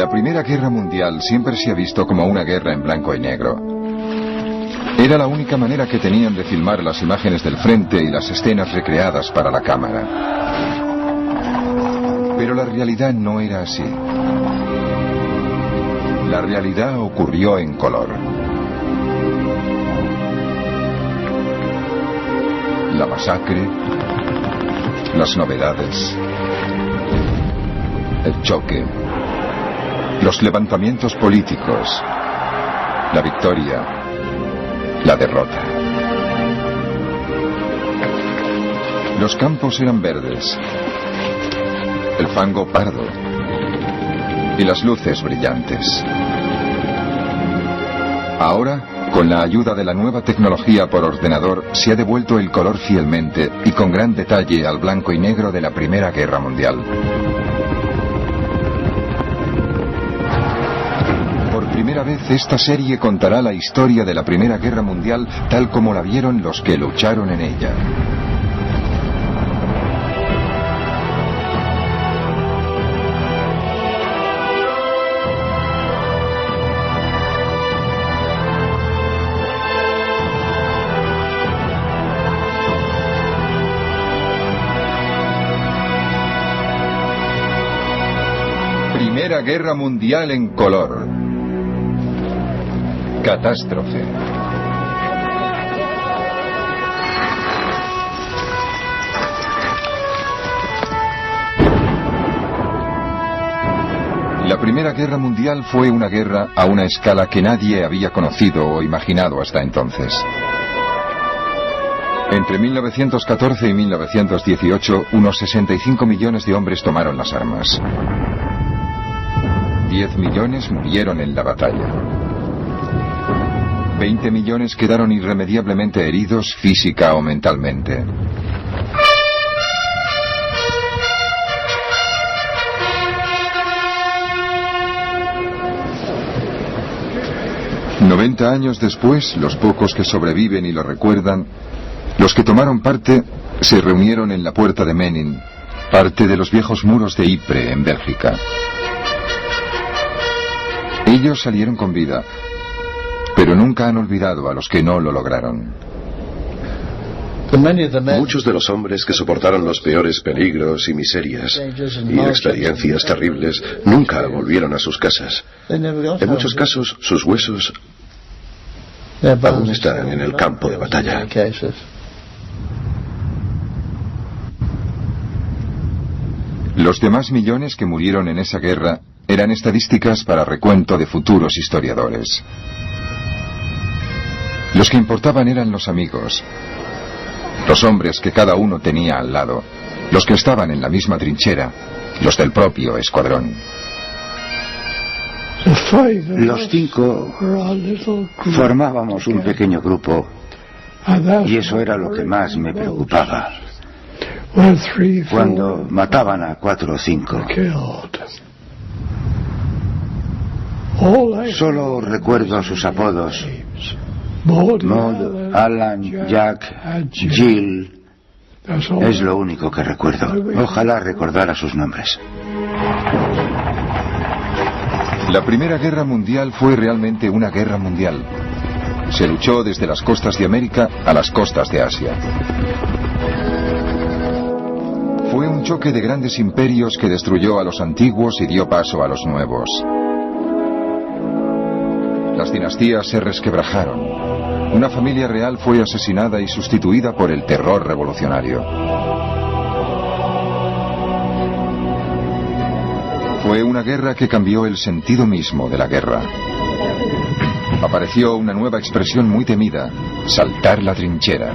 La Primera Guerra Mundial siempre se ha visto como una guerra en blanco y negro. Era la única manera que tenían de filmar las imágenes del frente y las escenas recreadas para la cámara. Pero la realidad no era así. La realidad ocurrió en color. La masacre, las novedades, el choque, los levantamientos políticos, la victoria, la derrota. Los campos eran verdes, el fango pardo y las luces brillantes. Ahora, con la ayuda de la nueva tecnología por ordenador, se ha devuelto el color fielmente y con gran detalle al blanco y negro de la Primera Guerra Mundial. Por primera vez esta serie contará la historia de la Primera Guerra Mundial tal como la vieron los que lucharon en ella. Primera Guerra Mundial en color. Catástrofe. La Primera Guerra Mundial fue una guerra a una escala que nadie había conocido o imaginado hasta entonces. Entre 1914 y 1918, unos 65 millones de hombres tomaron las armas. 10 millones murieron en la batalla. 20 millones quedaron irremediablemente heridos física o mentalmente. «90 años después, los pocos que sobreviven y lo recuerdan, los que tomaron parte, se reunieron en la puerta de Menin, parte de los viejos muros de Ypres, en Bélgica. Ellos salieron con vida, pero nunca han olvidado a los que no lo lograron. Muchos de los hombres que soportaron los peores peligros y miserias y experiencias terribles nunca volvieron a sus casas. En muchos casos, sus huesos aún están en el campo de batalla. Los demás millones que murieron en esa guerra eran estadísticas para recuento de futuros historiadores. Los que importaban eran los amigos, los hombres que cada uno tenía al lado, los que estaban en la misma trinchera, los del propio escuadrón. Los 5 formábamos un pequeño grupo y eso era lo que más me preocupaba. Cuando mataban a 4 o 5, solo recuerdo sus apodos: Maud, Alan, Jack, Jill. Es lo único que recuerdo. Ojalá recordara sus nombres. La Primera Guerra Mundial fue realmente una guerra mundial. Se luchó desde las costas de América a las costas de Asia. Fue un choque de grandes imperios que destruyó a los antiguos y dio paso a los nuevos. Las dinastías se resquebrajaron. Una familia real fue asesinada y sustituida por el terror revolucionario. Fue una guerra que cambió el sentido mismo de la guerra. Apareció una nueva expresión muy temida: saltar la trinchera.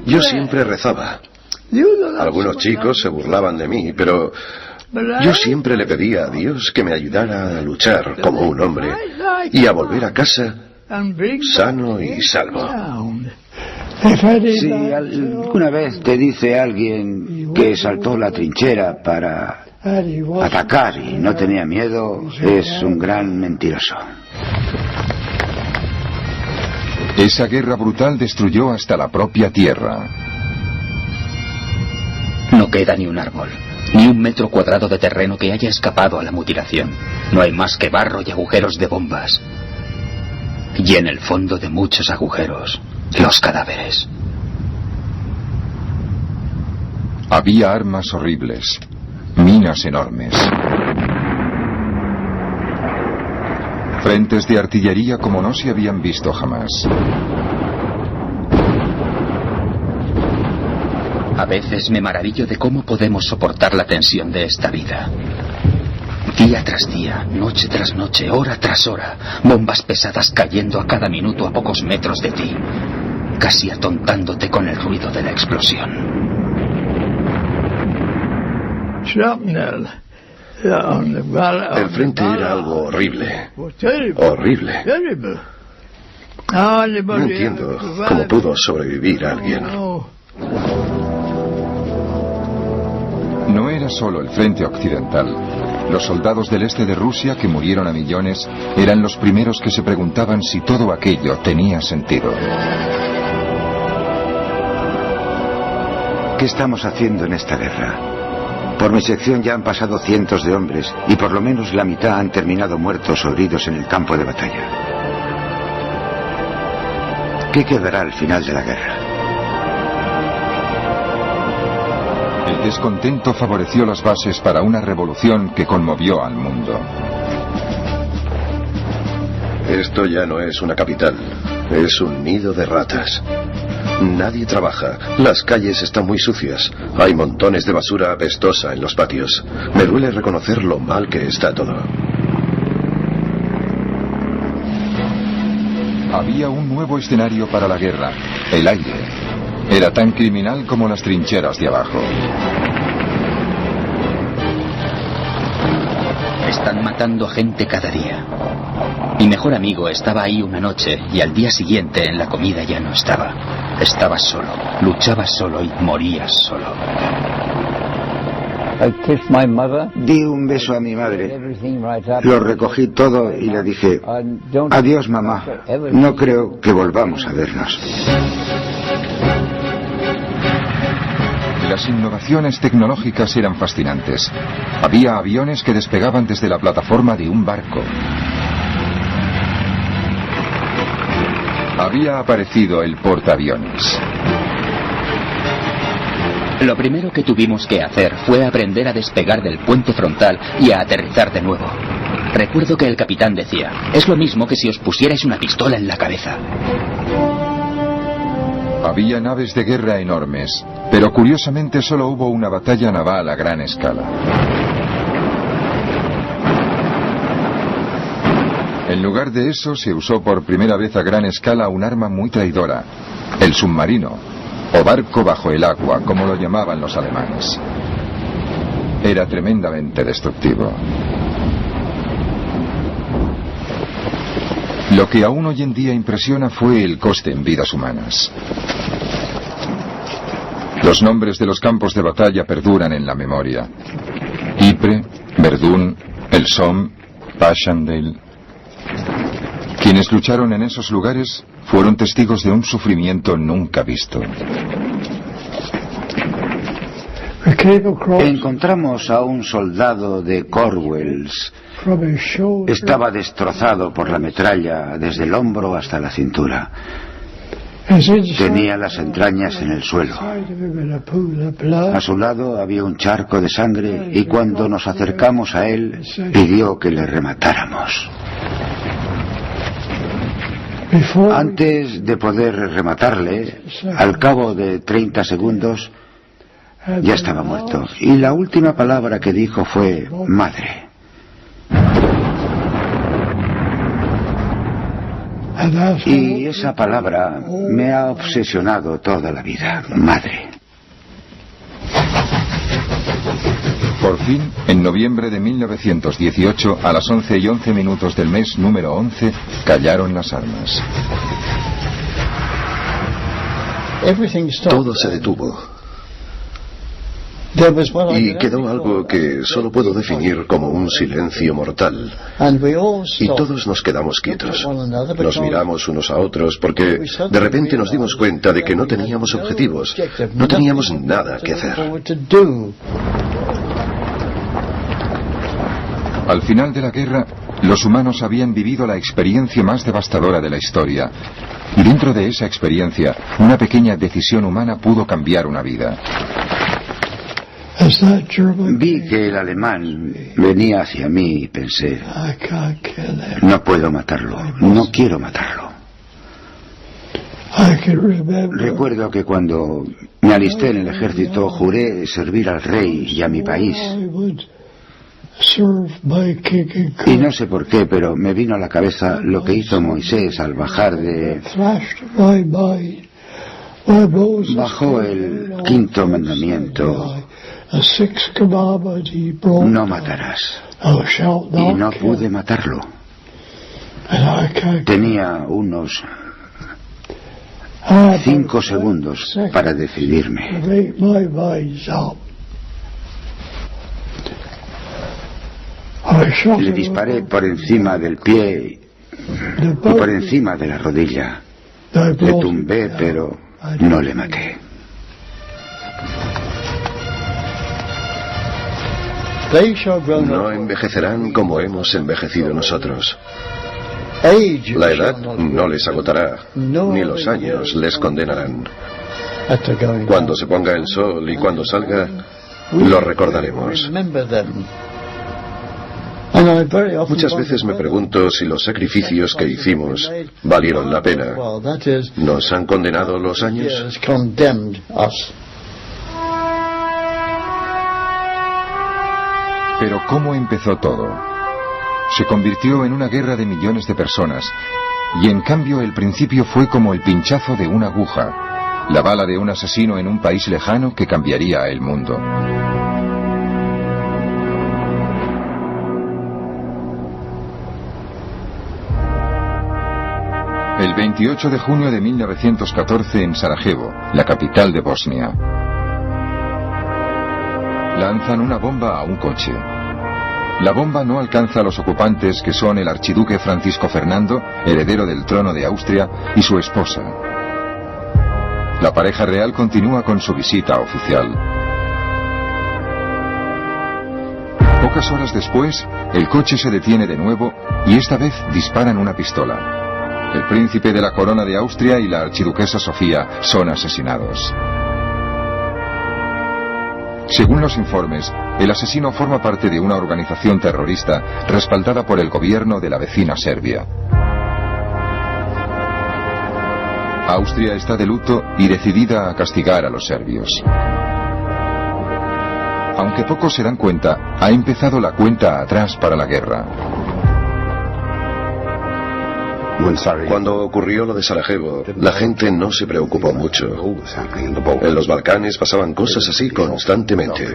Yo siempre rezaba. Algunos chicos se burlaban de mí, pero yo siempre le pedía a Dios que me ayudara a luchar como un hombre y a volver a casa sano y salvo. Si alguna vez te dice alguien que saltó la trinchera para atacar y no tenía miedo, es un gran mentiroso. Esa guerra brutal destruyó hasta la propia tierra. No queda ni un árbol. Ni un metro cuadrado de terreno que haya escapado a la mutilación. No hay más que barro y agujeros de bombas. Y en el fondo de muchos agujeros, los cadáveres. Había armas horribles, minas enormes, frentes de artillería como no se habían visto jamás. A veces me maravillo de cómo podemos soportar la tensión de esta vida. Día tras día, noche tras noche, hora tras hora, bombas pesadas cayendo a cada minuto a pocos metros de ti, casi atontándote con el ruido de la explosión. El frente era algo horrible. Horrible. No entiendo cómo pudo sobrevivir alguien. No era solo el frente occidental. Los soldados del este de Rusia, que murieron a millones, eran los primeros que se preguntaban si todo aquello tenía sentido. ¿Qué estamos haciendo en esta guerra? Por mi sección ya han pasado cientos de hombres y por lo menos la mitad han terminado muertos o heridos en el campo de batalla. ¿Qué quedará al final de la guerra? El descontento favoreció las bases para una revolución que conmovió al mundo. Esto ya no es una capital, es un nido de ratas. Nadie trabaja, las calles están muy sucias, hay montones de basura apestosa en los patios. Me duele reconocer lo mal que está todo. Había un nuevo escenario para la guerra, el aire. Era tan criminal como las trincheras de abajo. Están matando a gente cada día. Mi mejor amigo estaba ahí una noche y al día siguiente en la comida ya no estaba. Estaba solo, luchaba solo y moría solo. Di un beso a mi madre. Lo recogí todo y le dije: adiós, mamá. No creo que volvamos a vernos. Las innovaciones tecnológicas eran fascinantes. Había aviones que despegaban desde la plataforma de un barco. Había aparecido el portaaviones. Lo primero que tuvimos que hacer fue aprender a despegar del puente frontal y a aterrizar de nuevo. Recuerdo que el capitán decía: es lo mismo que si os pusierais una pistola en la cabeza. Había naves de guerra enormes, pero curiosamente solo hubo una batalla naval a gran escala. En lugar de eso, se usó por primera vez a gran escala un arma muy traidora, el submarino, o barco bajo el agua, como lo llamaban los alemanes. Era tremendamente destructivo. Lo que aún hoy en día impresiona fue el coste en vidas humanas. Los nombres de los campos de batalla perduran en la memoria. Ypres, Verdún, el Somme, Passchendaele. Quienes lucharon en esos lugares fueron testigos de un sufrimiento nunca visto. Encontramos a un soldado de Cornwalls. Estaba destrozado por la metralla desde el hombro hasta la cintura. Tenía las entrañas en el suelo. A su lado había un charco de sangre y cuando nos acercamos a él pidió que le rematáramos. Antes de poder rematarle, al cabo de 30 segundos, ya estaba muerto. Y la última palabra que dijo fue madre. Y esa palabra me ha obsesionado toda la vida, madre. Por fin, en noviembre de 1918, a las 11:11 del mes número 11, callaron las armas. Todo se detuvo. Y quedó algo que solo puedo definir como un silencio mortal. Y todos nos quedamos quietos. Nos miramos unos a otros porque de repente nos dimos cuenta de que no teníamos objetivos. No teníamos nada que hacer. Al final de la guerra, los humanos habían vivido la experiencia más devastadora de la historia. Y dentro de esa experiencia, una pequeña decisión humana pudo cambiar una vida. Vi que el alemán venía hacia mí y pensé, no puedo matarlo, no quiero matarlo. Recuerdo que cuando me alisté en el ejército juré servir al rey y a mi país. Y no sé por qué, pero me vino a la cabeza lo que hizo Moisés al bajar de... Bajó el quinto mandamiento: no matarás. Y no pude matarlo. Tenía unos 5 segundos para decidirme. Le disparé por encima del pie y por encima de la rodilla. Le tumbé, pero no le maté. No envejecerán como hemos envejecido nosotros. La edad no les agotará, ni los años les condenarán. Cuando se ponga el sol y cuando salga, lo recordaremos. Muchas veces me pregunto si los sacrificios que hicimos valieron la pena. ¿Nos han condenado los años? Pero ¿cómo empezó todo? Se convirtió en una guerra de millones de personas, y en cambio el principio fue como el pinchazo de una aguja, la bala de un asesino en un país lejano que cambiaría el mundo. El 28 de junio de 1914 en Sarajevo, la capital de Bosnia. Lanzan una bomba a un coche. La bomba no alcanza a los ocupantes, que son el archiduque Francisco Fernando, heredero del trono de Austria, y su esposa. La pareja real continúa con su visita oficial. Pocas horas después, el coche se detiene de nuevo y esta vez disparan una pistola. El príncipe de la corona de Austria y la archiduquesa Sofía son asesinados. Según los informes, el asesino forma parte de una organización terrorista respaldada por el gobierno de la vecina Serbia. Austria está de luto y decidida a castigar a los serbios. Aunque pocos se dan cuenta, ha empezado la cuenta atrás para la guerra. Cuando ocurrió lo de Sarajevo, la gente no se preocupó mucho. En los Balcanes pasaban cosas así constantemente.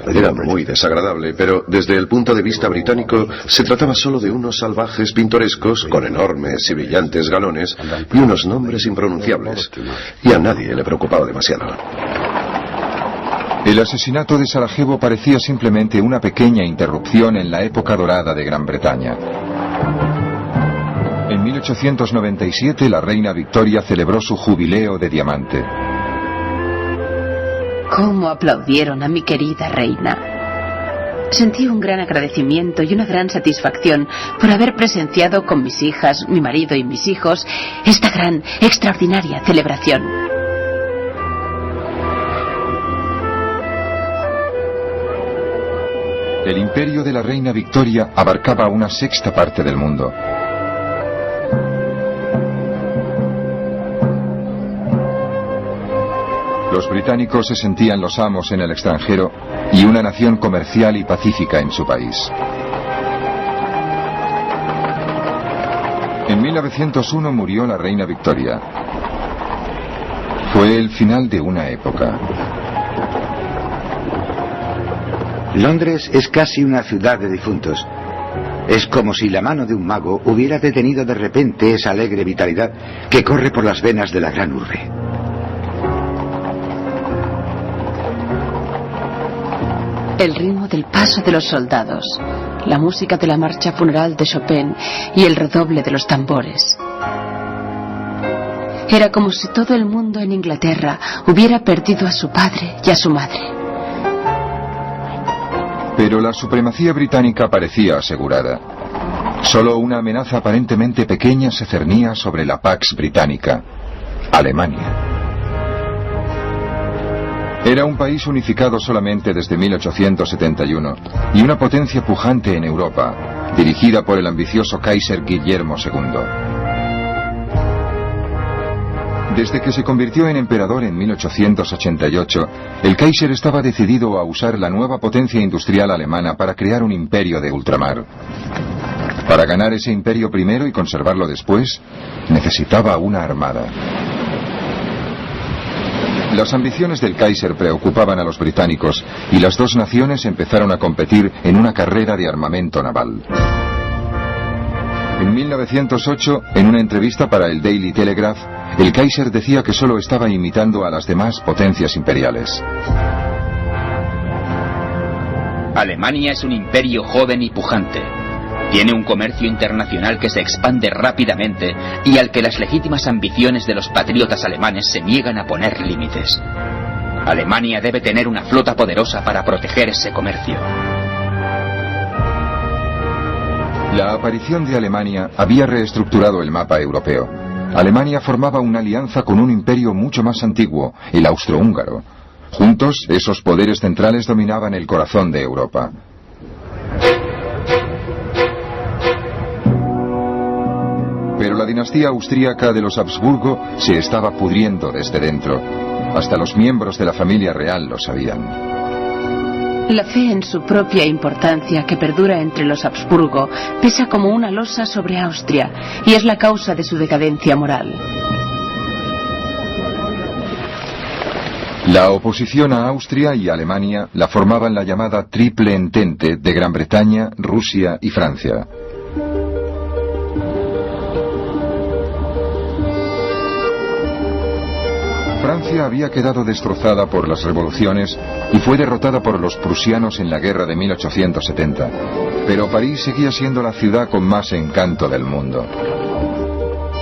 Era muy desagradable, pero desde el punto de vista británico se trataba solo de unos salvajes pintorescos con enormes y brillantes galones y unos nombres impronunciables. Y a nadie le preocupaba demasiado. El asesinato de Sarajevo parecía simplemente una pequeña interrupción en la época dorada de Gran Bretaña. En 1897 la reina Victoria celebró su jubileo de diamante. ¿Cómo aplaudieron a mi querida reina? Sentí un gran agradecimiento y una gran satisfacción por haber presenciado con mis hijas, mi marido y mis hijos esta gran, extraordinaria celebración. El imperio de la reina Victoria abarcaba una sexta parte del mundo. Los británicos se sentían los amos en el extranjero y una nación comercial y pacífica en su país. En 1901 murió la reina Victoria. Fue el final de una época. Londres es casi una ciudad de difuntos. Es como si la mano de un mago hubiera detenido de repente esa alegre vitalidad que corre por las venas de la gran urbe. El ritmo del paso de los soldados, la música de la marcha funeral de Chopin y el redoble de los tambores. Era como si todo el mundo en Inglaterra hubiera perdido a su padre y a su madre. Pero la supremacía británica parecía asegurada. Solo una amenaza aparentemente pequeña se cernía sobre la Pax Británica: Alemania. Era un país unificado solamente desde 1871 y una potencia pujante en Europa, dirigida por el ambicioso Kaiser Guillermo II. Desde que se convirtió en emperador en 1888, el Kaiser estaba decidido a usar la nueva potencia industrial alemana para crear un imperio de ultramar. Para ganar ese imperio primero y conservarlo después, necesitaba una armada. Las ambiciones del Kaiser preocupaban a los británicos y las dos naciones empezaron a competir en una carrera de armamento naval. En 1908, en una entrevista para el Daily Telegraph, el Kaiser decía que solo estaba imitando a las demás potencias imperiales. Alemania es un imperio joven y pujante. Tiene un comercio internacional que se expande rápidamente y al que las legítimas ambiciones de los patriotas alemanes se niegan a poner límites. Alemania debe tener una flota poderosa para proteger ese comercio. La aparición de Alemania había reestructurado el mapa europeo. Alemania formaba una alianza con un imperio mucho más antiguo, el austrohúngaro. Juntos, esos poderes centrales dominaban el corazón de Europa. Pero la dinastía austríaca de los Habsburgo se estaba pudriendo desde dentro. Hasta los miembros de la familia real lo sabían. La fe en su propia importancia que perdura entre los Habsburgo pesa como una losa sobre Austria y es la causa de su decadencia moral. La oposición a Austria y Alemania la formaban la llamada Triple Entente de Gran Bretaña, Rusia y Francia. Francia había quedado destrozada por las revoluciones y fue derrotada por los prusianos en la guerra de 1870. Pero París seguía siendo la ciudad con más encanto del mundo.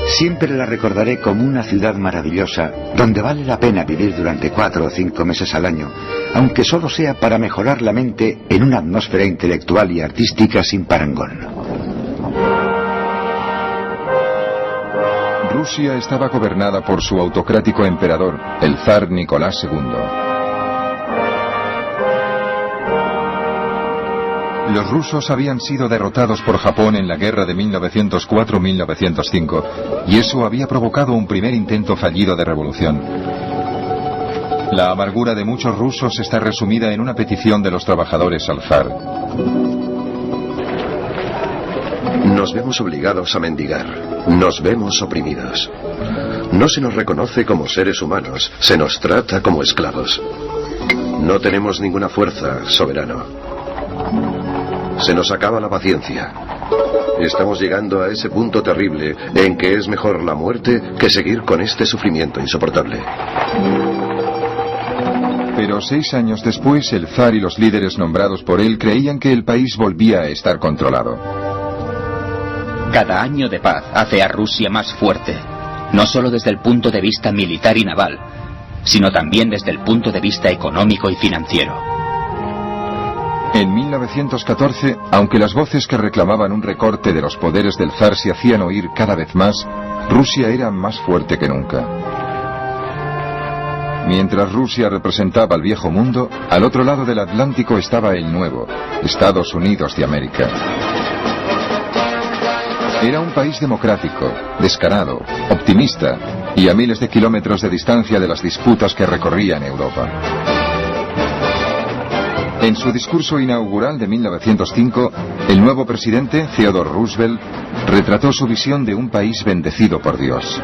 Siempre la recordaré como una ciudad maravillosa, donde vale la pena vivir durante 4 o 5 meses al año, aunque solo sea para mejorar la mente en una atmósfera intelectual y artística sin parangón. Rusia estaba gobernada por su autocrático emperador, el zar Nicolás II. Los rusos habían sido derrotados por Japón en la guerra de 1904-1905 y eso había provocado un primer intento fallido de revolución. La amargura de muchos rusos está resumida en una petición de los trabajadores al zar. Nos vemos obligados a mendigar, nos vemos oprimidos. No se nos reconoce como seres humanos, se nos trata como esclavos. No tenemos ninguna fuerza, soberano. Se nos acaba la paciencia. Estamos llegando a ese punto terrible en que es mejor la muerte que seguir con este sufrimiento insoportable. Pero 6 años después, el zar y los líderes nombrados por él creían que el país volvía a estar controlado. Cada año de paz hace a Rusia más fuerte, no solo desde el punto de vista militar y naval, sino también desde el punto de vista económico y financiero. En 1914, aunque las voces que reclamaban un recorte de los poderes del zar se hacían oír cada vez más, Rusia era más fuerte que nunca. Mientras Rusia representaba al viejo mundo, al otro lado del Atlántico estaba el nuevo, Estados Unidos de América. Era un país democrático, descarado, optimista y a miles de kilómetros de distancia de las disputas que recorrían Europa. En su discurso inaugural de 1905, el nuevo presidente, Theodore Roosevelt, retrató su visión de un país bendecido por Dios.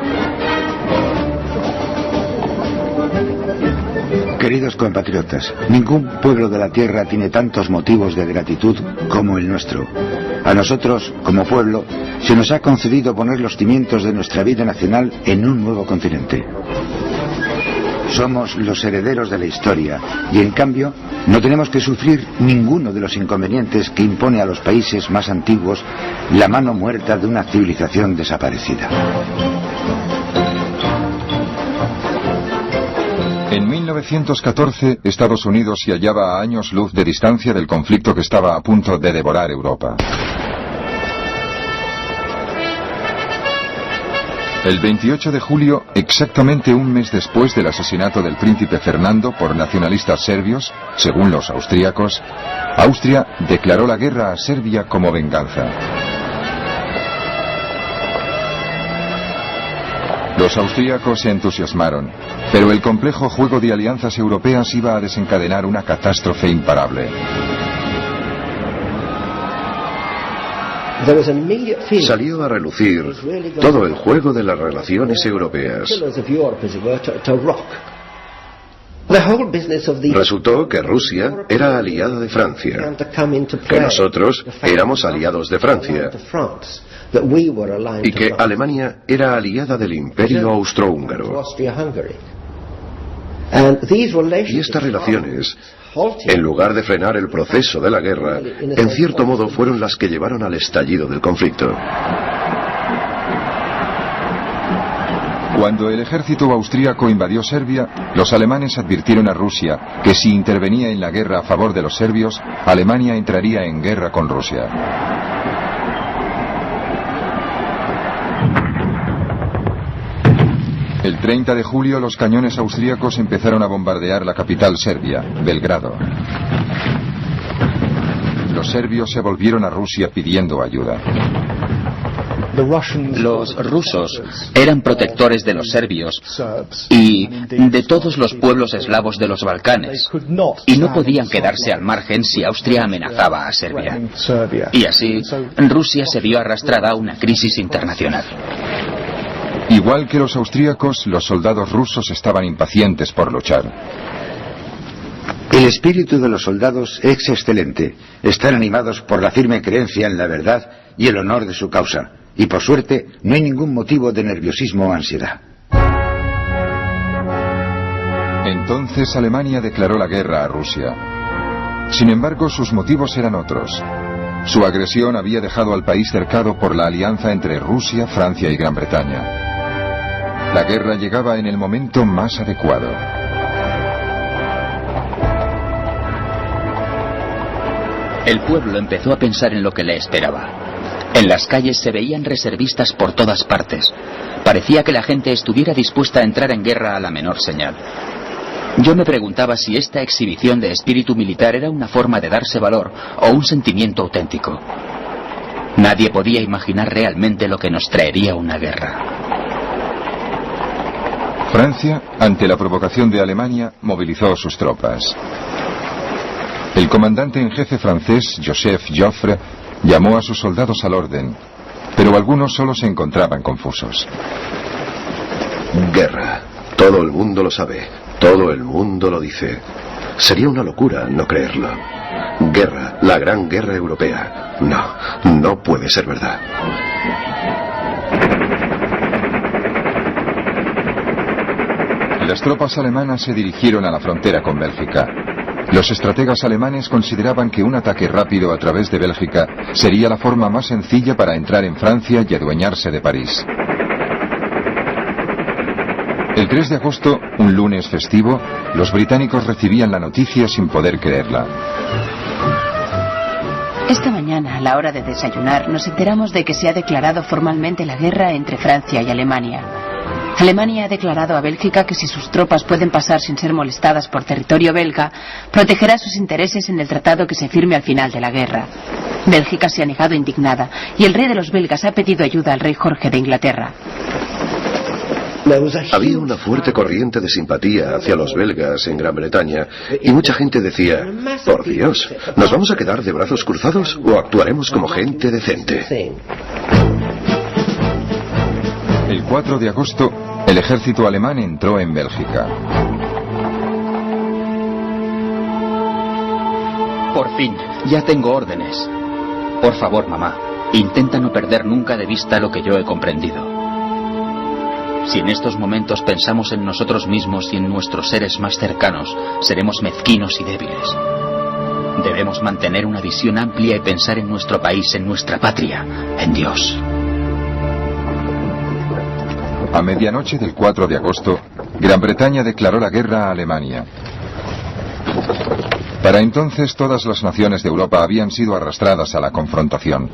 Queridos compatriotas, ningún pueblo de la tierra tiene tantos motivos de gratitud como el nuestro. A nosotros, como pueblo, se nos ha concedido poner los cimientos de nuestra vida nacional en un nuevo continente. Somos los herederos de la historia y, en cambio, no tenemos que sufrir ninguno de los inconvenientes que impone a los países más antiguos la mano muerta de una civilización desaparecida. En 1914, Estados Unidos se hallaba a años luz de distancia del conflicto que estaba a punto de devorar Europa. El 28 de julio, exactamente un mes después del asesinato del príncipe Fernando por nacionalistas serbios, según los austríacos, Austria declaró la guerra a Serbia como venganza. Los austríacos se entusiasmaron, pero el complejo juego de alianzas europeas iba a desencadenar una catástrofe imparable. Salió a relucir todo el juego de las relaciones europeas. Resultó que Rusia era aliada de Francia, que nosotros éramos aliados de Francia, y que Alemania era aliada del Imperio Austrohúngaro. Y estas relaciones, en lugar de frenar el proceso de la guerra, en cierto modo fueron las que llevaron al estallido del conflicto. Cuando el ejército austríaco invadió Serbia, los alemanes advirtieron a Rusia que si intervenía en la guerra a favor de los serbios, Alemania entraría en guerra con Rusia. El 30 de julio los cañones austríacos empezaron a bombardear la capital serbia, Belgrado. Los serbios se volvieron a Rusia pidiendo ayuda. Los rusos eran protectores de los serbios y de todos los pueblos eslavos de los Balcanes, y no podían quedarse al margen si Austria amenazaba a Serbia. Y así, Rusia se vio arrastrada a una crisis internacional. Igual que los austríacos, los soldados rusos estaban impacientes por luchar. El espíritu de los soldados es excelente. Están animados por la firme creencia en la verdad y el honor de su causa. Y por suerte, no hay ningún motivo de nerviosismo o ansiedad. Entonces Alemania declaró la guerra a Rusia. Sin embargo, sus motivos eran otros. Su agresión había dejado al país cercado por la alianza entre Rusia, Francia y Gran Bretaña. La guerra llegaba en el momento más adecuado. El pueblo empezó a pensar en lo que le esperaba. En las calles se veían reservistas por todas partes. Parecía que la gente estuviera dispuesta a entrar en guerra a la menor señal. Yo me preguntaba si esta exhibición de espíritu militar era una forma de darse valor o un sentimiento auténtico. Nadie podía imaginar realmente lo que nos traería una guerra. Francia, ante la provocación de Alemania, movilizó sus tropas. El comandante en jefe francés, Joseph Joffre, llamó a sus soldados al orden, pero algunos solo se encontraban confusos. Guerra. Todo el mundo lo sabe. Todo el mundo lo dice. Sería una locura no creerlo. Guerra. La gran guerra europea. No puede ser verdad. Las tropas alemanas se dirigieron a la frontera con Bélgica. Los estrategas alemanes consideraban que un ataque rápido a través de Bélgica sería la forma más sencilla para entrar en Francia y adueñarse de París. El 3 de agosto, un lunes festivo, los británicos recibían la noticia sin poder creerla. Esta mañana, a la hora de desayunar, nos enteramos de que se ha declarado formalmente la guerra entre Francia y Alemania. Alemania ha declarado a Bélgica que si sus tropas pueden pasar sin ser molestadas por territorio belga, protegerá sus intereses en el tratado que se firme al final de la guerra. Bélgica se ha negado indignada y el rey de los belgas ha pedido ayuda al rey Jorge de Inglaterra. Había una fuerte corriente de simpatía hacia los belgas en Gran Bretaña y mucha gente decía, por Dios, ¿nos vamos a quedar de brazos cruzados o actuaremos como gente decente? El 4 de agosto, el ejército alemán entró en Bélgica. Por fin, ya tengo órdenes. Por favor, mamá, intenta no perder nunca de vista lo que yo he comprendido. Si en estos momentos pensamos en nosotros mismos y en nuestros seres más cercanos, seremos mezquinos y débiles. Debemos mantener una visión amplia y pensar en nuestro país, en nuestra patria, en Dios. A medianoche del 4 de agosto, Gran Bretaña declaró la guerra a Alemania. Para entonces todas las naciones de Europa habían sido arrastradas a la confrontación.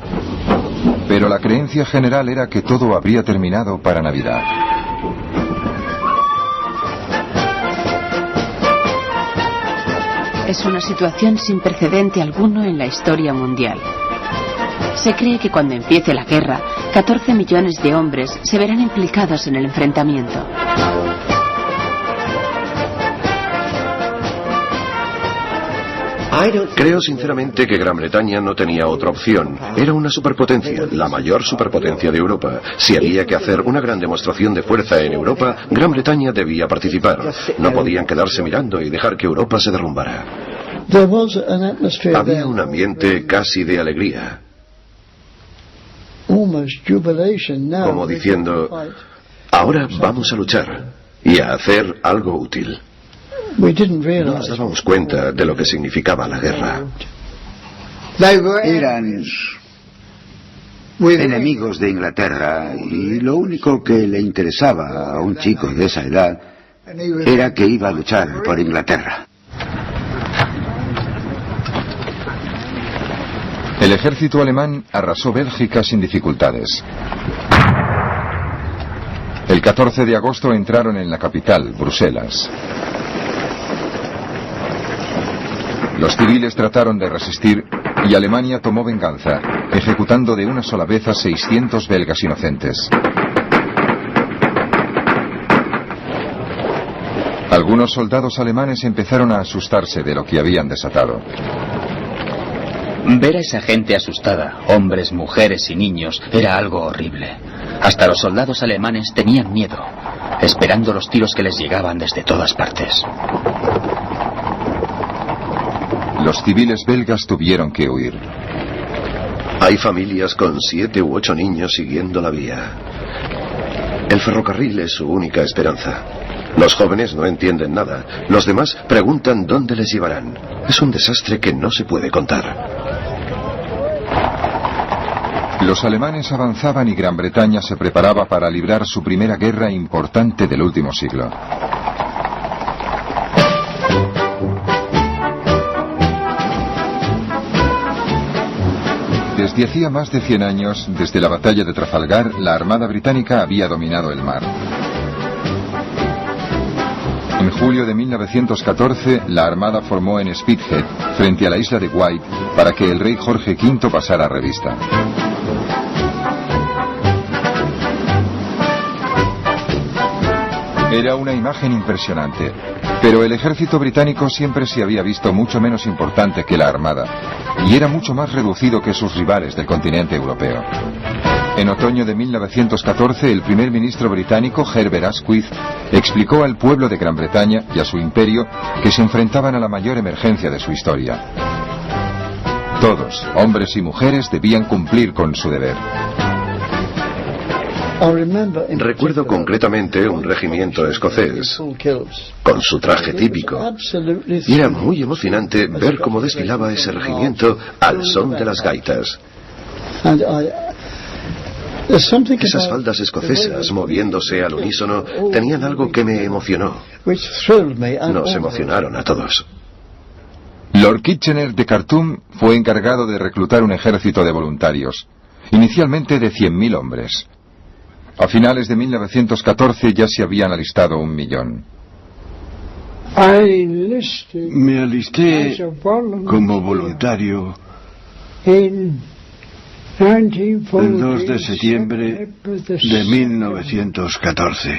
Pero la creencia general era que todo habría terminado para Navidad. Es una situación sin precedente alguno en la historia mundial. Se cree que cuando empiece la guerra, 14 millones de hombres se verán implicados en el enfrentamiento. Creo sinceramente que Gran Bretaña no tenía otra opción. Era una superpotencia, la mayor superpotencia de Europa. Si había que hacer una gran demostración de fuerza en Europa, Gran Bretaña debía participar. No podían quedarse mirando y dejar que Europa se derrumbara. Había un ambiente casi de alegría. Como diciendo, ahora vamos a luchar y a hacer algo útil. No nos dábamos cuenta de lo que significaba la guerra. Eran enemigos de Inglaterra y lo único que le interesaba a un chico de esa edad era que iba a luchar por Inglaterra. El ejército alemán arrasó Bélgica sin dificultades. El 14 de agosto entraron en la capital, Bruselas. Los civiles trataron de resistir y Alemania tomó venganza, ejecutando de una sola vez a 600 belgas inocentes. Algunos soldados alemanes empezaron a asustarse de lo que habían desatado. Ver a esa gente asustada, hombres, mujeres y niños, era algo horrible. Hasta los soldados alemanes tenían miedo, esperando los tiros que les llegaban desde todas partes. Los civiles belgas tuvieron que huir. Hay familias con 7 u 8 niños siguiendo la vía. El ferrocarril es su única esperanza. Los jóvenes no entienden nada. Los demás preguntan dónde les llevarán. Es un desastre que no se puede contar. Los alemanes avanzaban y Gran Bretaña se preparaba para librar su primera guerra importante del último siglo. Desde hacía más de 100 años, desde la batalla de Trafalgar, la Armada Británica había dominado el mar. En julio de 1914, la Armada formó en Spithead, frente a la isla de Wight, para que el rey Jorge V pasara revista. Era una imagen impresionante, pero el ejército británico siempre se había visto mucho menos importante que la Armada, y era mucho más reducido que sus rivales del continente europeo. En otoño de 1914, el primer ministro británico, Herbert Asquith, explicó al pueblo de Gran Bretaña y a su imperio que se enfrentaban a la mayor emergencia de su historia. Todos, hombres y mujeres, debían cumplir con su deber. Recuerdo concretamente un regimiento escocés, con su traje típico, y era muy emocionante ver cómo desfilaba ese regimiento al son de las gaitas. Esas faldas escocesas moviéndose al unísono tenían algo que me emocionó. Nos emocionaron a todos. Lord Kitchener de Khartoum fue encargado de reclutar un ejército de voluntarios, inicialmente de 100.000 hombres. A finales de 1914 ya se habían alistado 1 millón. Me alisté como voluntario el 2 de septiembre de 1914.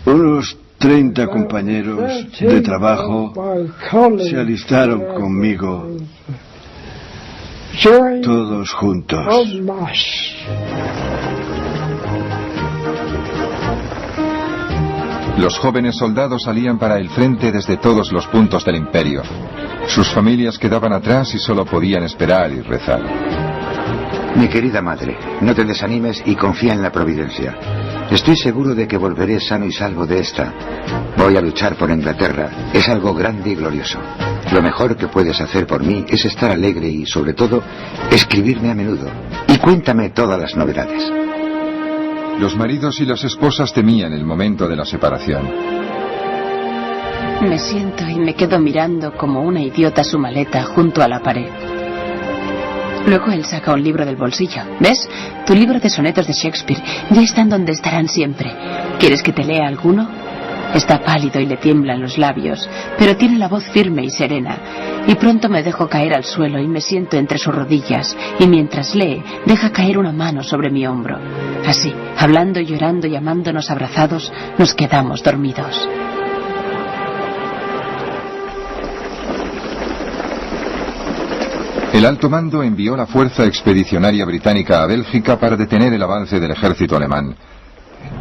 Unos 30 compañeros de trabajo se alistaron conmigo, todos juntos. Los jóvenes soldados salían para el frente desde todos los puntos del imperio. Sus familias quedaban atrás y solo podían esperar y rezar. Mi querida madre, no te desanimes y confía en la providencia. Estoy seguro de que volveré sano y salvo de esta. Voy a luchar por Inglaterra. Es algo grande y glorioso. Lo mejor que puedes hacer por mí es estar alegre y, sobre todo, escribirme a menudo. Y cuéntame todas las novedades. Los maridos y las esposas temían el momento de la separación. Me siento y me quedo mirando como una idiota su maleta junto a la pared. Luego él saca un libro del bolsillo. ¿Ves? Tu libro de sonetos de Shakespeare. Ya están donde estarán siempre. ¿Quieres que te lea alguno? Está pálido y le tiemblan los labios, pero tiene la voz firme y serena. Y pronto me dejo caer al suelo y me siento entre sus rodillas. Y mientras lee, deja caer una mano sobre mi hombro. Así, hablando y llorando y amándonos abrazados, nos quedamos dormidos. El alto mando envió la fuerza expedicionaria británica a Bélgica para detener el avance del ejército alemán.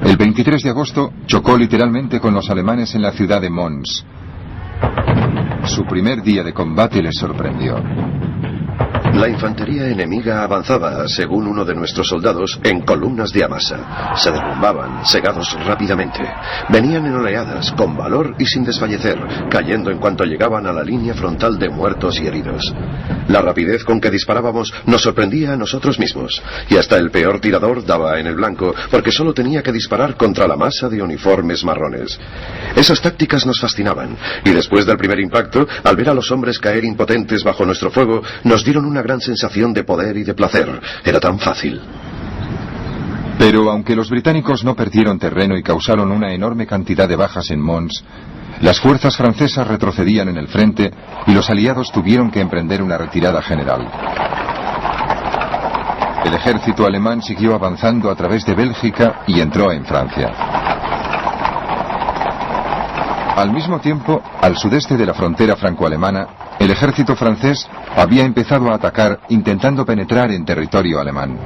El 23 de agosto chocó literalmente con los alemanes en la ciudad de Mons. Su primer día de combate les sorprendió. La infantería enemiga avanzaba, según uno de nuestros soldados, en columnas de amasa. Se derrumbaban, cegados rápidamente. Venían en oleadas, con valor y sin desfallecer, cayendo en cuanto llegaban a la línea frontal de muertos y heridos. La rapidez con que disparábamos nos sorprendía a nosotros mismos, y hasta el peor tirador daba en el blanco, porque solo tenía que disparar contra la masa de uniformes marrones. Esas tácticas nos fascinaban, y después del primer impacto, al ver a los hombres caer impotentes bajo nuestro fuego, nos dieron una gran sensación de poder y de placer. Era tan fácil. Pero aunque los británicos no perdieron terreno y causaron una enorme cantidad de bajas en Mons, las fuerzas francesas retrocedían en el frente y los aliados tuvieron que emprender una retirada general. El ejército alemán siguió avanzando a través de Bélgica y entró en Francia. Al mismo tiempo, al sudeste de la frontera franco-alemana, el ejército francés había empezado a atacar intentando penetrar en territorio alemán.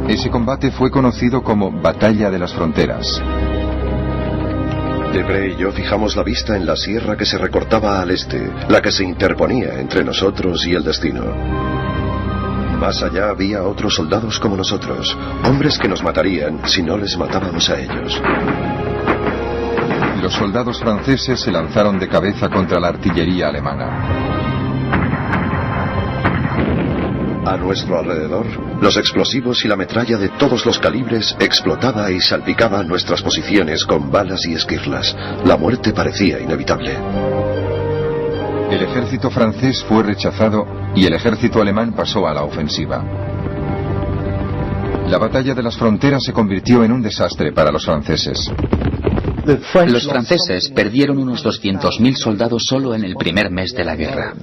Ese combate fue conocido como Batalla de las Fronteras. Debré y yo fijamos la vista en la sierra que se recortaba al este, la que se interponía entre nosotros y el destino. Más allá había otros soldados como nosotros, hombres que nos matarían si no les matábamos a ellos. Los soldados franceses se lanzaron de cabeza contra la artillería alemana. A nuestro alrededor, los explosivos y la metralla de todos los calibres explotaba y salpicaba nuestras posiciones con balas y esquirlas. La muerte parecía inevitable. El ejército francés fue rechazado y el ejército alemán pasó a la ofensiva. La batalla de las fronteras se convirtió en un desastre para los franceses. Los franceses perdieron unos 200.000 soldados solo en el primer mes de la guerra.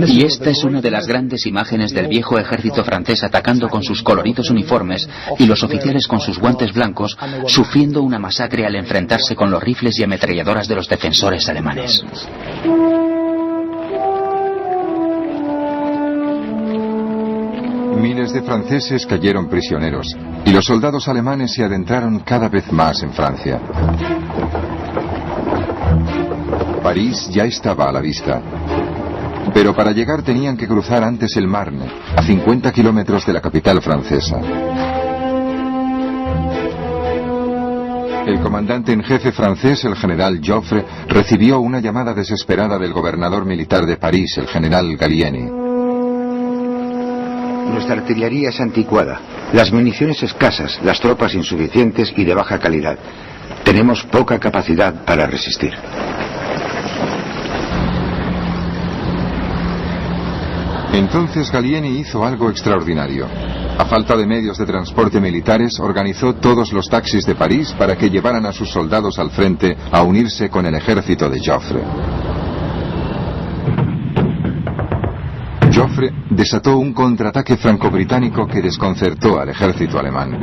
Y esta es una de las grandes imágenes del viejo ejército francés atacando con sus coloridos uniformes y los oficiales con sus guantes blancos sufriendo una masacre al enfrentarse con los rifles y ametralladoras de los defensores alemanes. Miles de franceses cayeron prisioneros y los soldados alemanes se adentraron cada vez más en Francia. París ya estaba a la vista, pero para llegar tenían que cruzar antes el Marne, a 50 kilómetros de la capital francesa. El comandante en jefe francés, el general Joffre, recibió una llamada desesperada del gobernador militar de París, el general Gallieni. Nuestra artillería es anticuada, las municiones escasas, las tropas insuficientes y de baja calidad. Tenemos poca capacidad para resistir. Entonces Gallieni hizo algo extraordinario. A falta de medios de transporte militares, organizó todos los taxis de París para que llevaran a sus soldados al frente a unirse con el ejército de Joffre. Joffre desató un contraataque franco-británico que desconcertó al ejército alemán.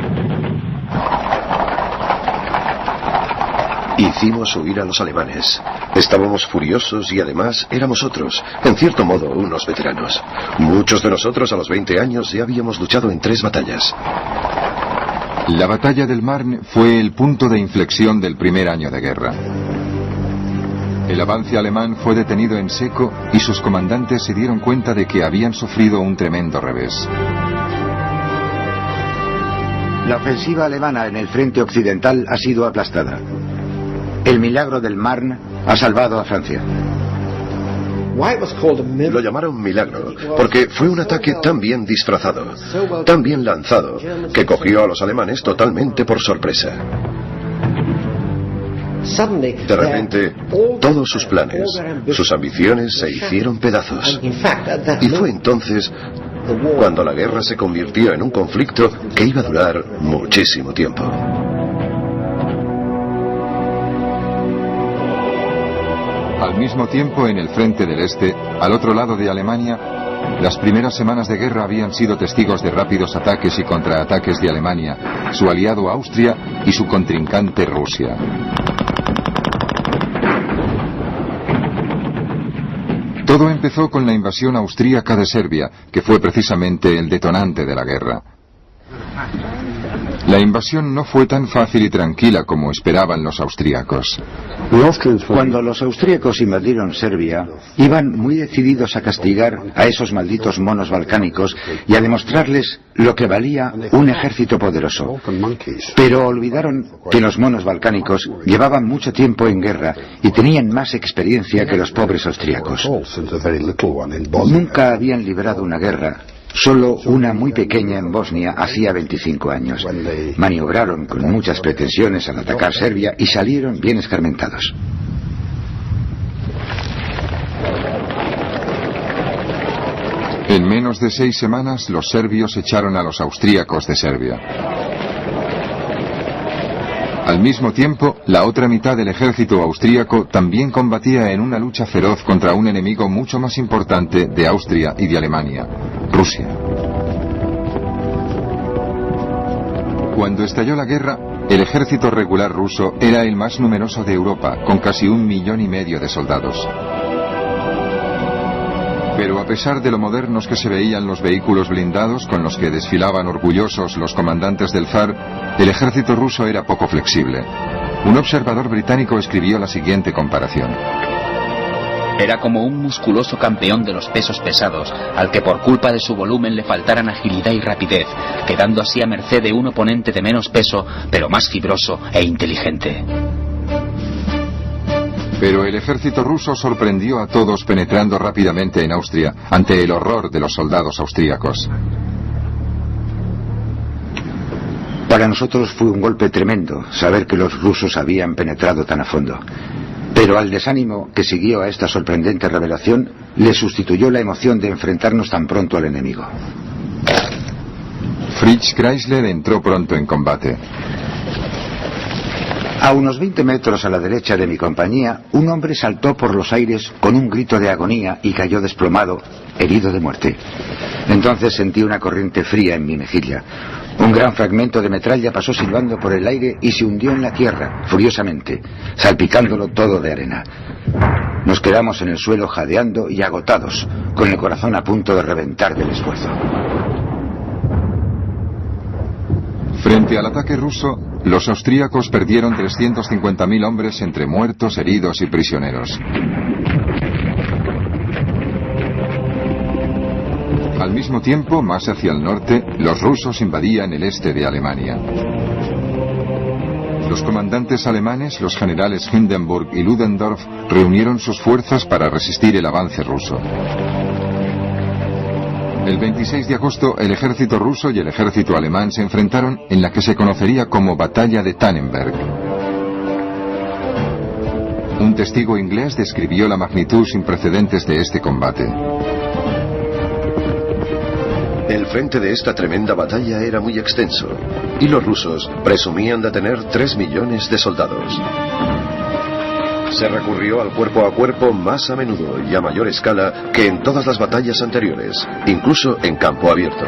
Hicimos huir a los alemanes. Estábamos furiosos y además éramos otros, en cierto modo unos veteranos. Muchos de nosotros a los 20 años ya habíamos luchado en 3 batallas. La batalla del Marne fue el punto de inflexión del primer año de guerra. El avance alemán fue detenido en seco y sus comandantes se dieron cuenta de que habían sufrido un tremendo revés. La ofensiva alemana en el frente occidental ha sido aplastada. El milagro del Marne ha salvado a Francia. Lo llamaron milagro, porque fue un ataque tan bien disfrazado, tan bien lanzado, que cogió a los alemanes totalmente por sorpresa. De repente, todos sus planes, sus ambiciones se hicieron pedazos. Y fue entonces cuando la guerra se convirtió en un conflicto que iba a durar muchísimo tiempo. Al mismo tiempo, en el frente del este, al otro lado de Alemania, las primeras semanas de guerra habían sido testigos de rápidos ataques y contraataques de Alemania, su aliado Austria y su contrincante Rusia. Todo empezó con la invasión austríaca de Serbia, que fue precisamente el detonante de la guerra. La invasión no fue tan fácil y tranquila como esperaban los austríacos. Cuando los austríacos invadieron Serbia, iban muy decididos a castigar a esos malditos monos balcánicos y a demostrarles lo que valía un ejército poderoso. Pero olvidaron que los monos balcánicos llevaban mucho tiempo en guerra y tenían más experiencia que los pobres austríacos. Nunca habían librado una guerra. Solo una muy pequeña en Bosnia hacía 25 años. Maniobraron con muchas pretensiones al atacar Serbia y salieron bien escarmentados. En menos de 6 semanas, los serbios echaron a los austríacos de Serbia. Al mismo tiempo, la otra mitad del ejército austríaco también combatía en una lucha feroz contra un enemigo mucho más importante de Austria y de Alemania, Rusia. Cuando estalló la guerra, el ejército regular ruso era el más numeroso de Europa, con casi 1,5 millones de soldados. Pero a pesar de lo modernos que se veían los vehículos blindados con los que desfilaban orgullosos los comandantes del zar, el ejército ruso era poco flexible. Un observador británico escribió la siguiente comparación. Era como un musculoso campeón de los pesos pesados, al que por culpa de su volumen le faltaran agilidad y rapidez, quedando así a merced de un oponente de menos peso, pero más fibroso e inteligente. Pero el ejército ruso sorprendió a todos penetrando rápidamente en Austria ante el horror de los soldados austríacos. Para nosotros fue un golpe tremendo saber que los rusos habían penetrado tan a fondo. Pero al desánimo que siguió a esta sorprendente revelación le sustituyó la emoción de enfrentarnos tan pronto al enemigo. Fritz Kreisler entró pronto en combate. A unos 20 metros a la derecha de mi compañía, un hombre saltó por los aires con un grito de agonía y cayó desplomado, herido de muerte. Entonces sentí una corriente fría en mi mejilla. Un gran fragmento de metralla pasó silbando por el aire y se hundió en la tierra, furiosamente, salpicándolo todo de arena. Nos quedamos en el suelo jadeando y agotados, con el corazón a punto de reventar del esfuerzo. Frente al ataque ruso, los austríacos perdieron 350.000 hombres entre muertos, heridos y prisioneros. Al mismo tiempo, más hacia el norte, los rusos invadían el este de Alemania. Los comandantes alemanes, los generales Hindenburg y Ludendorff, reunieron sus fuerzas para resistir el avance ruso. El 26 de agosto, el ejército ruso y el ejército alemán se enfrentaron en la que se conocería como Batalla de Tannenberg. Un testigo inglés describió la magnitud sin precedentes de este combate. El frente de esta tremenda batalla era muy extenso, y los rusos presumían de tener 3 millones de soldados. Se recurrió al cuerpo a cuerpo más a menudo y a mayor escala que en todas las batallas anteriores, incluso en campo abierto.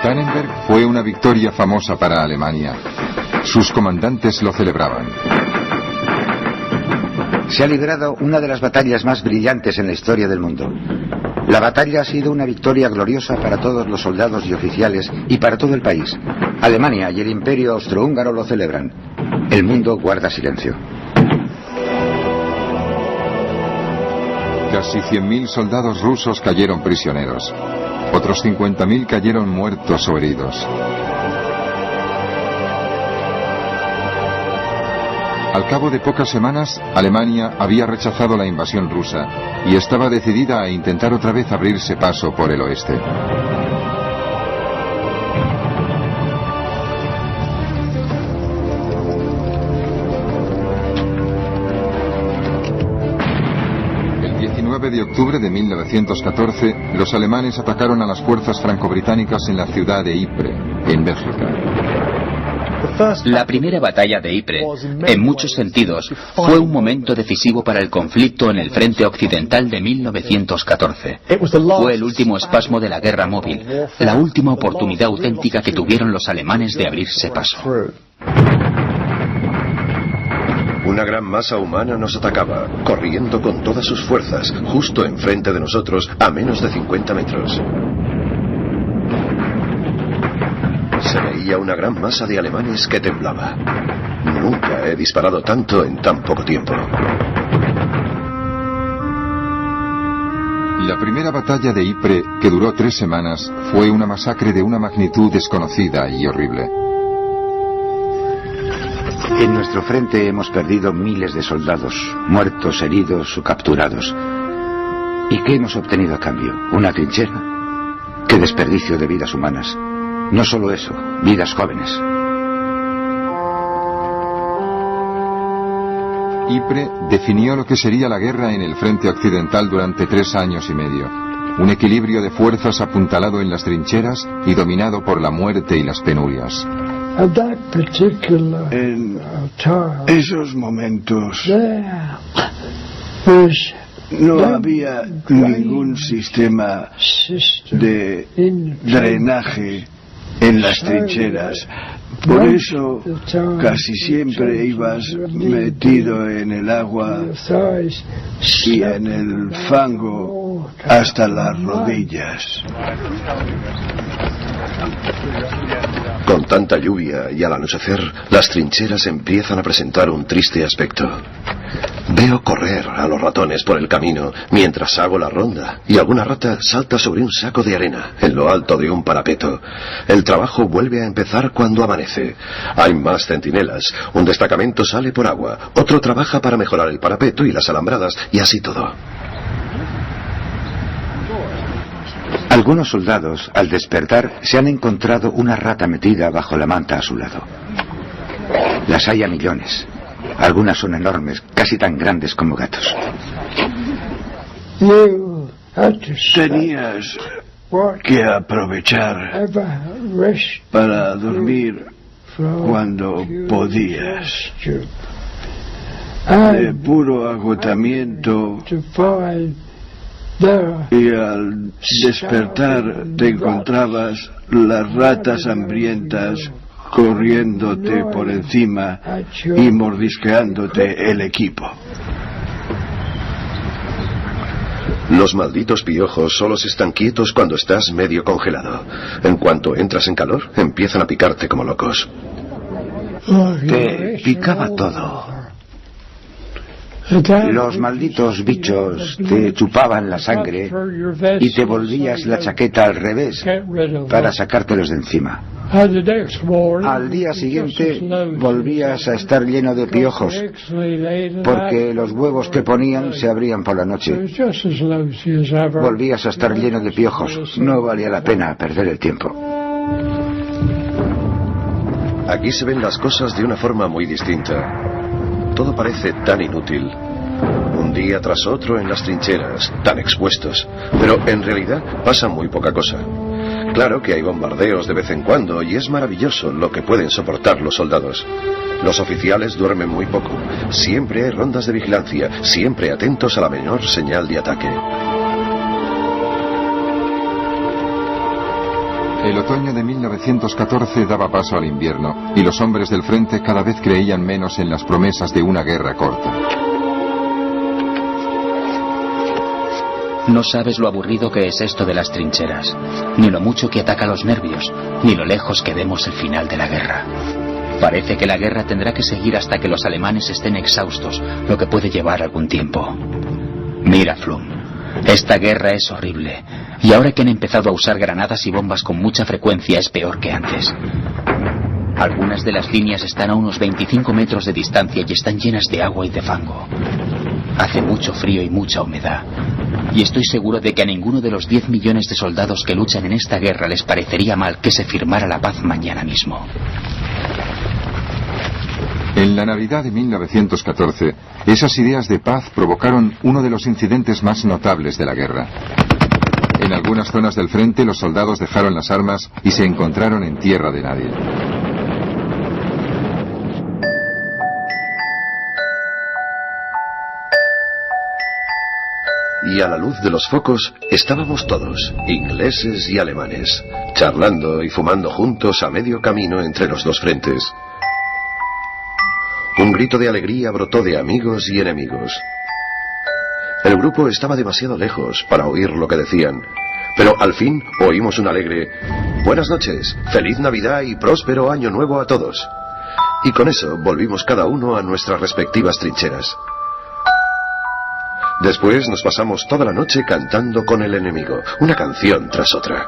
Tannenberg fue una victoria famosa para Alemania. Sus comandantes lo celebraban. Se ha librado una de las batallas más brillantes en la historia del mundo. La batalla ha sido una victoria gloriosa para todos los soldados y oficiales y para todo el país. Alemania y el Imperio Austrohúngaro lo celebran. El mundo guarda silencio. Casi 100.000 soldados rusos cayeron prisioneros. Otros 50.000 cayeron muertos o heridos. Al cabo de pocas semanas, Alemania había rechazado la invasión rusa y estaba decidida a intentar otra vez abrirse paso por el oeste. El 19 de octubre de 1914, los alemanes atacaron a las fuerzas franco-británicas en la ciudad de Ypres, en Bélgica. La primera batalla de Ypres, en muchos sentidos, fue un momento decisivo para el conflicto en el frente occidental de 1914. Fue el último espasmo de la guerra móvil, la última oportunidad auténtica que tuvieron los alemanes de abrirse paso. Una gran masa humana nos atacaba, corriendo con todas sus fuerzas, justo enfrente de nosotros, a menos de 50 metros. Se veía una gran masa de alemanes que temblaba. Nunca he disparado tanto en tan poco tiempo. La primera batalla de Ypres, que duró 3 semanas, fue una masacre de una magnitud desconocida y horrible. En nuestro frente hemos perdido miles de soldados, muertos, heridos o capturados. ¿Y qué hemos obtenido a cambio? ¿Una trinchera? ¡Qué desperdicio de vidas humanas! No solo eso, vidas jóvenes. Ypres definió lo que sería la guerra en el frente occidental durante 3 años y medio. Un equilibrio de fuerzas apuntalado en las trincheras y dominado por la muerte y las penurias. En esos momentos no había ningún sistema de drenaje en las trincheras. Por eso casi siempre ibas metido en el agua y en el fango hasta las rodillas. Con tanta lluvia y al anochecer, las trincheras empiezan a presentar un triste aspecto. Veo correr a los ratones por el camino mientras hago la ronda y alguna rata salta sobre un saco de arena en lo alto de un parapeto. El trabajo vuelve a empezar cuando amanece. Hay más centinelas, un destacamento sale por agua, otro trabaja para mejorar el parapeto y las alambradas y así todo. Algunos soldados, al despertar, se han encontrado una rata metida bajo la manta a su lado. Las hay a millones. Algunas son enormes, casi tan grandes como gatos. Tenías que aprovechar para dormir cuando podías. De puro agotamiento, y al despertar te encontrabas las ratas hambrientas corriéndote por encima y mordisqueándote el equipo. Los malditos piojos solo están quietos cuando estás medio congelado. En cuanto entras en calor, empiezan a picarte como locos. Te picaba todo. Los malditos bichos te chupaban la sangre y te volvías la chaqueta al revés para sacártelos de encima. Al día siguiente volvías a estar lleno de piojos porque los huevos que ponían se abrían por la noche. Volvías a estar lleno de piojos. No valía la pena perder el tiempo. Aquí se ven las cosas de una forma muy distinta. Todo parece tan inútil. Un día tras otro en las trincheras, tan expuestos. Pero en realidad pasa muy poca cosa. Claro que hay bombardeos de vez en cuando y es maravilloso lo que pueden soportar los soldados. Los oficiales duermen muy poco. Siempre hay rondas de vigilancia, siempre atentos a la menor señal de ataque. El otoño de 1914 daba paso al invierno y los hombres del frente cada vez creían menos en las promesas de una guerra corta. No sabes lo aburrido que es esto de las trincheras, ni lo mucho que ataca los nervios, ni lo lejos que vemos el final de la guerra. Parece que la guerra tendrá que seguir hasta que los alemanes estén exhaustos, lo que puede llevar algún tiempo. Mira, Flum, esta guerra es horrible, y ahora que han empezado a usar granadas y bombas con mucha frecuencia es peor que antes. Algunas de las líneas están a unos 25 metros de distancia y están llenas de agua y de fango. Hace mucho frío y mucha humedad. Y estoy seguro de que a ninguno de los 10 millones de soldados que luchan en esta guerra les parecería mal que se firmara la paz mañana mismo. En la Navidad de 1914, esas ideas de paz provocaron uno de los incidentes más notables de la guerra. En algunas zonas del frente los soldados dejaron las armas y se encontraron en tierra de nadie. Y a la luz de los focos estábamos todos, ingleses y alemanes, charlando y fumando juntos a medio camino entre los dos frentes. Un grito de alegría brotó de amigos y enemigos. El grupo estaba demasiado lejos para oír lo que decían, pero al fin oímos un alegre «Buenas noches, feliz Navidad y próspero año nuevo a todos». Y con eso volvimos cada uno a nuestras respectivas trincheras. Después nos pasamos toda la noche cantando con el enemigo, una canción tras otra.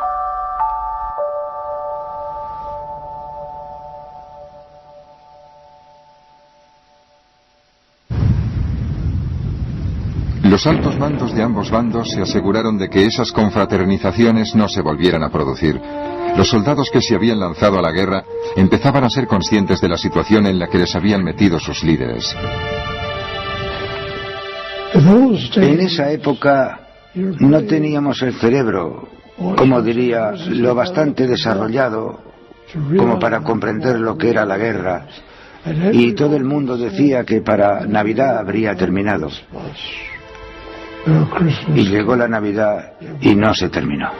Los altos mandos de ambos bandos se aseguraron de que esas confraternizaciones no se volvieran a producir. Los soldados que se habían lanzado a la guerra empezaban a ser conscientes de la situación en la que les habían metido sus líderes. En esa época no teníamos el cerebro, como diría, lo bastante desarrollado como para comprender lo que era la guerra. Y todo el mundo decía que para Navidad habría terminado. Y llegó la Navidad y no se terminó.